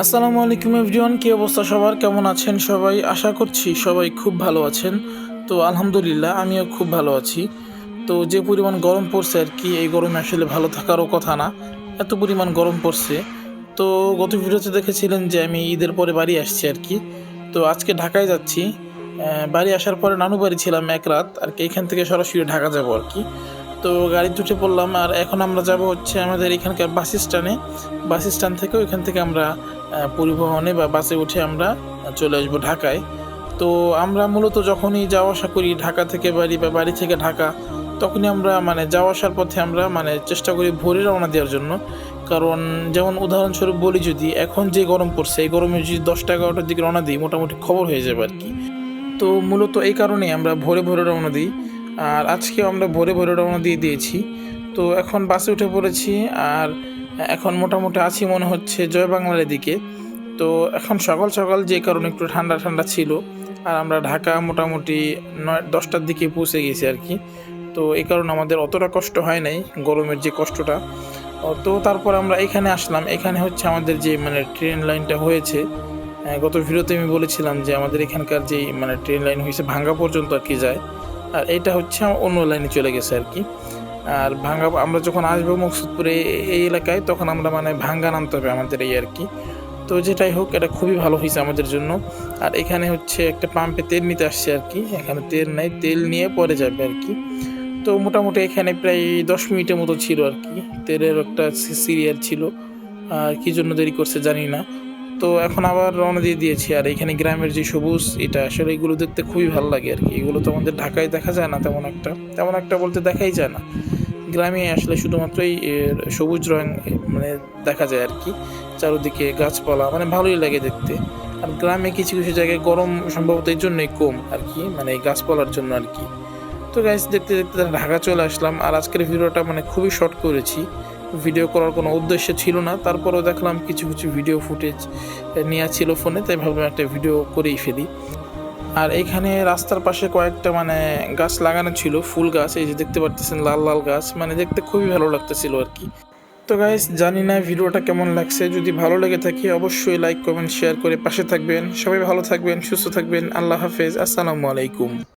আসসালামু আলাইকুম এভরিওয়ান, কি অবস্থা সবার? কেমন আছেন সবাই? আশা করছি সবাই খুব ভালো আছেন। তো আলহামদুলিল্লাহ আমিও খুব ভালো আছি। তো যে পরিমাণ গরম পড়ছে আর কি, এই গরমে আসলে ভালো থাকারও কথা না, এত পরিমাণ গরম পড়ছে। তো গত ভিডিওতে দেখেছিলেন যে আমি ঈদের পরে বাড়ি আসছি আর কি। তো আজকে ঢাকায় যাচ্ছি। বাড়ি আসার পরে নানু বাড়ি ছিলাম এক রাত আর কি, এখান থেকে সরাসরি ঢাকা যাব আর কি। তো গাড়িতে উঠে পড়লাম আর এখন আমরা যাব হচ্ছে আমাদের এখানকার বাস স্ট্যান্ডে। বাস স্ট্যান্ড থেকে ওইখান থেকে আমরা পরিবহনে বা বাসে উঠে আমরা চলে আসবো ঢাকায়। তো আমরা মূলত যখনই যাওয়া আসা করি ঢাকা থেকে বাড়ি বা বাড়ি থেকে ঢাকা, তখনই আমরা যাওয়া আসার পথে আমরা চেষ্টা করি ভোরে রওনা দেওয়ার জন্য। কারণ যেমন উদাহরণস্বরূপ বলি, যদি এখন যে গরম পড়ছে, এই গরমে যদি 10টা 11টার দিকে রওনা দিই মোটামুটি খবর হয়ে যাবে আর কি। তো মূলত এই কারণেই আমরা ভোরে ভোরে রওনা দিই। আর আজকে আমরা ভোরে ভোরে রওনা দিয়ে দিয়েছি। তো এখন বাসে উঠে পড়েছি আর এখন মোটামুটি আছি মনে হচ্ছে জয় বাংলার দিকে। তো এখন সকাল সকাল যে কারণে একটু ঠান্ডা ঠান্ডা ছিল। আর আমরা ঢাকা মোটামুটি 9-10টার দিকে পৌঁছে গেছি আর কি। তো এই কারণে আমাদের অতটা কষ্ট হয় নাই, গরমের যে কষ্টটা। তো তারপর আমরা এখানে আসলাম। এখানে হচ্ছে আমাদের যে ট্রেন লাইনটা হয়েছে। গত ভিডিওতে আমি বলেছিলাম যে আমাদের এখানকার যেই ট্রেন লাইন হয়েছে ভাঙ্গা পর্যন্ত আর কি যায়। আর এটা হচ্ছে অন্য লাইনে চলে গেছে আর কি। আর ভাঙ্গা আমরা যখন আসবো মকসুদপুরে এই এলাকায়, তখন আমরা ভাঙ্গা নামতে হবে আমাদের এই আর কি। তো যেটাই হোক, এটা খুবই ভালো হয়েছে আমাদের জন্য। আর এখানে হচ্ছে একটা পাম্পে তেল নিতে আসছে আর কি। এখানে তেল নাই, তেল নিয়ে পরে যাবে আর কি। তো মোটামুটি এখানে প্রায় 10 মিনিটের মতো ছিল আর কি। তেলের একটা সিরিয়াল ছিল, আর কি জন্য দেরি করছে জানি না। তো এখন আবার রওনা দিয়ে দিয়েছি। আর এখানে গ্রামের যে সবুজ, এটা আসলে এগুলো দেখতে খুবই ভালো লাগে আর কি। এগুলো তো আমাদের ঢাকায় দেখা যায় না তেমন একটা বলতে দেখাই যায় না। গ্রামে আসলে শুধুমাত্রই সবুজ রং দেখা যায় আর কি। চারিদিকে গাছপালা, ভালোই লাগে দেখতে। আর গ্রামে কিছু কিছু জায়গায় গরম সম্ভবত এই জন্যই কম আর কি, এই গাছপালার জন্য আর কি। তো গাইস, দেখতে দেখতে ঢাকা চলে আসলাম। আর আজকের ভিডিওটা খুবই শর্ট করেছি। ভিডিও করার কোনো উদ্দেশ্য ছিল না, তারপরেও দেখলাম কিছু কিছু ভিডিও ফুটেজ নেওয়া ছিল ফোনে, তাই ভাবলাম একটা ভিডিও করেই ফেলি। আর এইখানে রাস্তার পাশে কয়েকটা গাছ লাগানো ছিল, ফুল গাছ, এই যে দেখতে পারতেছেন লাল লাল গাছ, দেখতে খুবই ভালো লাগতেছিল আর কি। তো গাইস, জানি না ভিডিওটা কেমন লাগছে। যদি ভালো লেগে থাকে অবশ্যই লাইক কমেন্ট শেয়ার করে পাশে থাকবেন। সবাই ভালো থাকবেন, সুস্থ থাকবেন। আল্লাহ হাফেজ, আসসালামু আলাইকুম।